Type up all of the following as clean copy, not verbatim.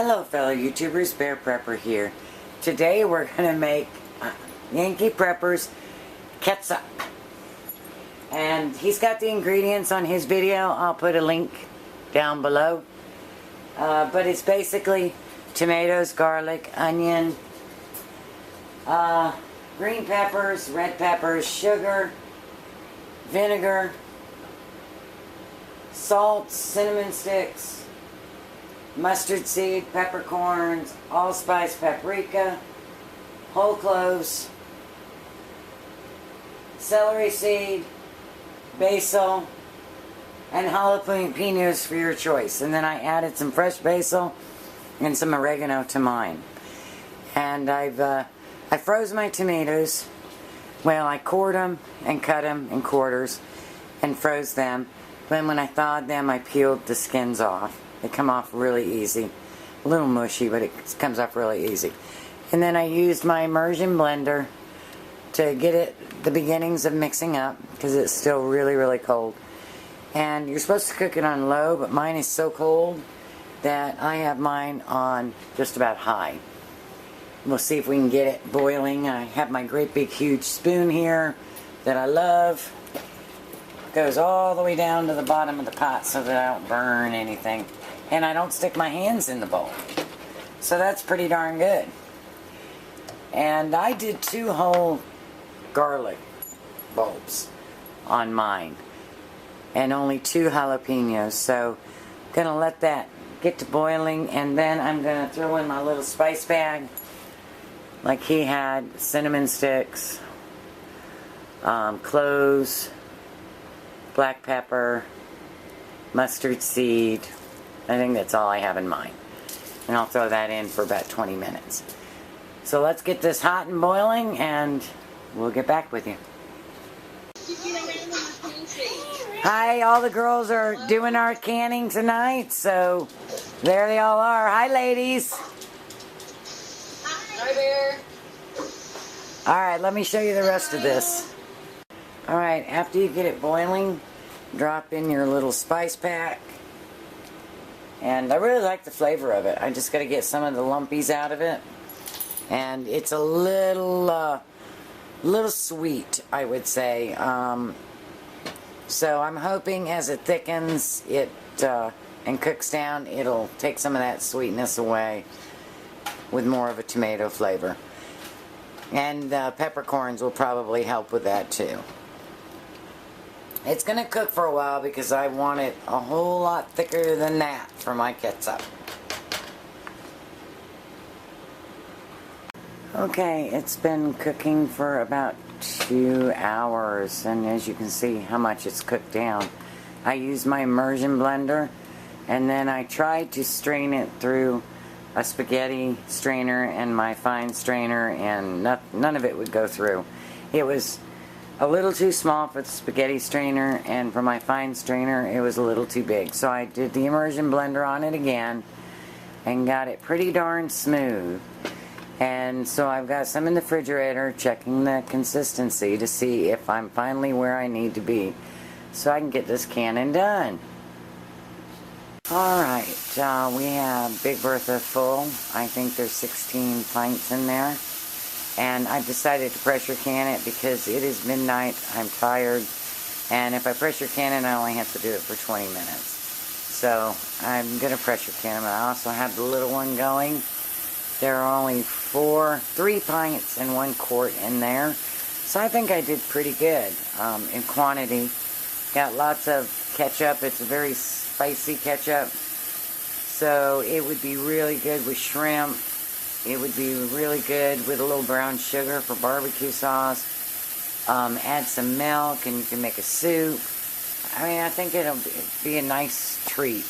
Hello fellow YouTubers, Bear Prepper here. Today we're going to make Yankee Prepper's ketchup. And he's got the ingredients on his video. I'll put a link down below. But it's basically tomatoes, garlic, onion, green peppers, red peppers, sugar, vinegar, salt, cinnamon sticks, mustard seed, peppercorns, allspice paprika, whole cloves, celery seed, basil, and jalapenos for your choice. And then I added some fresh basil and some oregano to mine. And I froze my tomatoes. Well, I cored them and cut them in quarters and froze them. Then when I thawed them, I peeled the skins off. They come off really easy. A little mushy, but it comes off really easy. And then I used my immersion blender to get it the beginnings of mixing up, because it's still really, really cold. And you're supposed to cook it on low, but mine is so cold that I have mine on just about high. We'll see if we can get it boiling. I have my great big huge spoon here that I love. It goes all the way down to the bottom of the pot so that I don't burn anything. And I don't stick my hands in the bowl. So that's pretty darn good. And I did 2 whole garlic bulbs on mine. And only 2 jalapenos. So I'm going to let that get to boiling. And then I'm going to throw in my little spice bag. Like he had cinnamon sticks, cloves, black pepper, mustard seed. I think that's all I have in mind. And I'll throw that in for about 20 minutes. So let's get this hot and boiling and we'll get back with you. Hi, all the girls are doing our canning tonight, so there they all are. Hi, ladies. Hi, Bear. Alright, let me show you the rest of this. Alright, after you get it boiling, drop in your little spice pack. And I really like the flavor of it. I just got to get some of the lumpies out of it. And it's a little sweet, I would say. So I'm hoping as it thickens and cooks down, it'll take some of that sweetness away with more of a tomato flavor. And peppercorns will probably help with that too. It's going to cook for a while because I want it a whole lot thicker than that for my ketchup. Okay, it's been cooking for about 2 hours, and as you can see how much it's cooked down. I used my immersion blender, and then I tried to strain it through a spaghetti strainer and my fine strainer, and none of it would go through. It was a little too small for the spaghetti strainer, and for my fine strainer it was a little too big. So I did the immersion blender on it again and got it pretty darn smooth. And so I've got some in the refrigerator checking the consistency to see if I'm finally where I need to be so I can get this canning done. Alright, we have Big Bertha full. I think there's 16 pints in there. And I've decided to pressure can it because it is midnight, I'm tired, and if I pressure can it, I only have to do it for 20 minutes. So I'm going to pressure can them. I also have the little one going. There are only 3 pints and 1 quart in there. So I think I did pretty good in quantity. Got lots of ketchup. It's a very spicy ketchup. So it would be really good with shrimp. It would be really good with a little brown sugar for barbecue sauce. Add some milk and you can make a soup. I mean, I think it'll be a nice treat.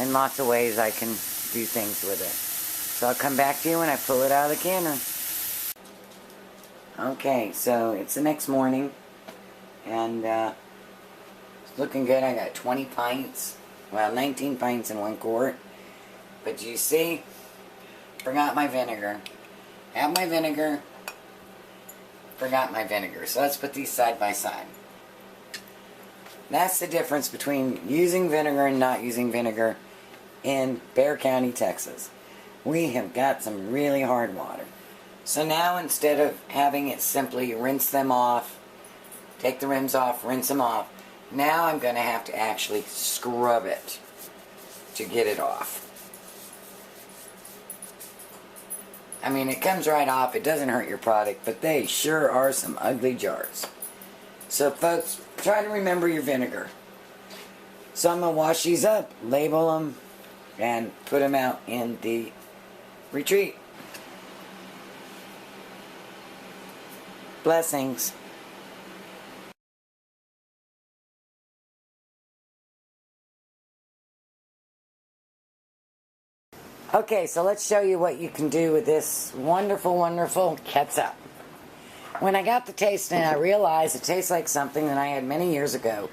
In lots of ways I can do things with it. So I'll come back to you when I pull it out of the canner. Okay, so it's the next morning. And it's looking good. I got 20 pints. Well, 19 pints in 1 quart. But you see, forgot my vinegar. Have my vinegar. Forgot my vinegar. So let's put these side by side. That's the difference between using vinegar and not using vinegar. in Bexar County, Texas. We have got some really hard water. So now instead of having it simply rinse them off, take the rims off, rinse them off, now I'm going to have to actually scrub it to get it off. I mean, it comes right off. It doesn't hurt your product, but they sure are some ugly jars. So folks, try to remember your vinegar. So I'm going to wash these up, label them, and put them out in the retreat. Blessings. Okay, so let's show you what you can do with this wonderful, wonderful ketchup. When I got the taste and I realized it tastes like something that I had many years ago.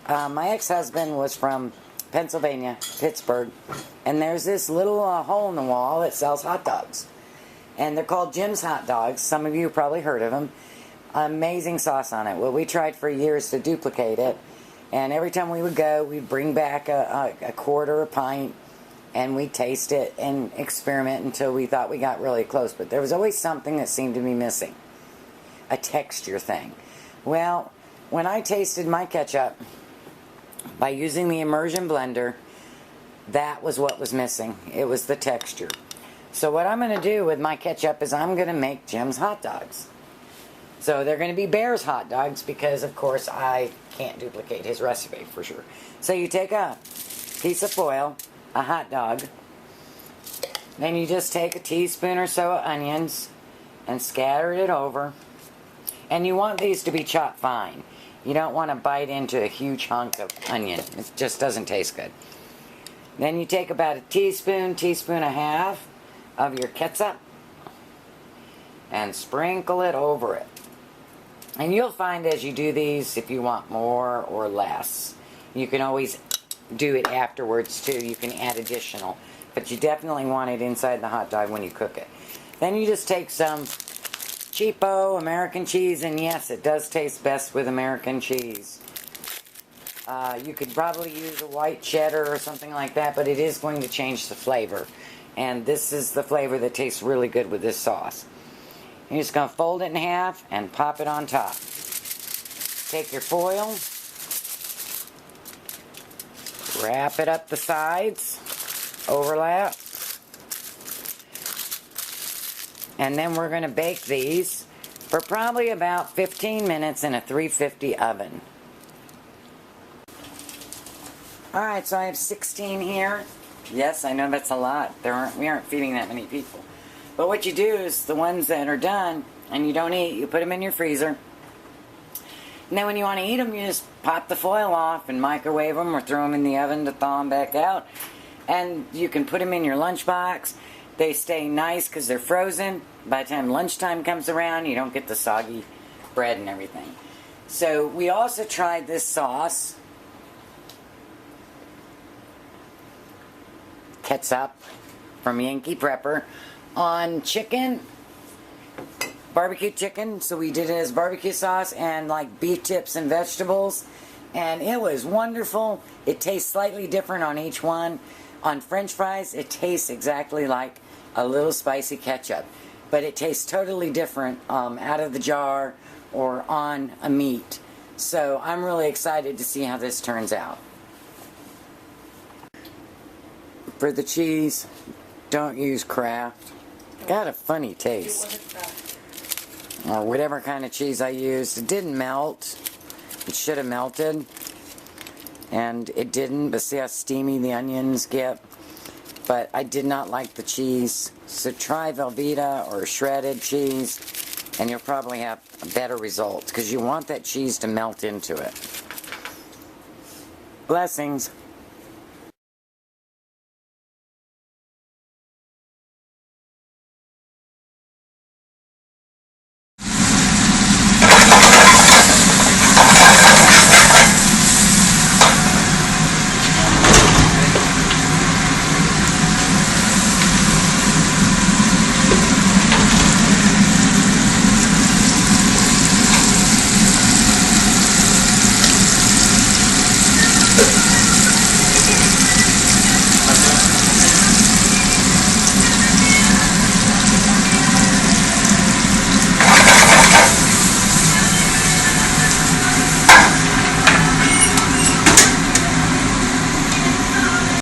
My ex-husband was from Pennsylvania, Pittsburgh, and there's this little hole in the wall that sells hot dogs. And they're called Jim's Hot Dogs. Some of you have probably heard of them. Amazing sauce on it. Well, we tried for years to duplicate it, and every time we would go, we'd bring back a quart or a pint, and we'd taste it and experiment until we thought we got really close. But there was always something that seemed to be missing. A texture thing. Well, when I tasted my ketchup by using the immersion blender, that was what was missing. It was the texture. So what I'm going to do with my ketchup is I'm going to make Jim's hot dogs. So they're going to be Bear's hot dogs because, of course, I can't duplicate his recipe for sure. So you take a piece of foil, a hot dog, then you just take a teaspoon or so of onions and scatter it over. And you want these to be chopped fine. You don't want to bite into a huge hunk of onion. It just doesn't taste good. Then you take about a teaspoon, teaspoon and a half of your ketchup and sprinkle it over it. And you'll find as you do these, if you want more or less, you can always do it afterwards too. You can add additional, but you definitely want it inside the hot dog when you cook it. Then you just take some cheapo American cheese, and yes, it does taste best with American cheese. You could probably use a white cheddar or something like that, but it is going to change the flavor. And this is the flavor that tastes really good with this sauce. You're just going to fold it in half and pop it on top. Take your foil, wrap it up the sides, overlap, and then we're going to bake these for probably about 15 minutes in a 350 oven. Alright, so I have 16 here. Yes, I know that's a lot. We aren't feeding that many people. But what you do is the ones that are done and you don't eat, you put them in your freezer. And then when you want to eat them, you just pop the foil off and microwave them or throw them in the oven to thaw them back out. And you can put them in your lunchbox. They stay nice because they're frozen. By the time lunchtime comes around, you don't get the soggy bread and everything. So we also tried this sauce, ketchup from Yankee Prepper, on chicken, barbecue chicken. So we did it as barbecue sauce and like beef tips and vegetables, and it was wonderful. It tastes slightly different on each one. On French fries, it tastes exactly like a little spicy ketchup, but it tastes totally different out of the jar or on a meat. So I'm really excited to see how this turns out. For the cheese, don't use Kraft. Got a funny taste. Or whatever kind of cheese I used. It didn't melt. It should have melted. And it didn't, but see how steamy the onions get? But I did not like the cheese. So try Velveeta or shredded cheese, and you'll probably have a better result, because you want that cheese to melt into it. Blessings.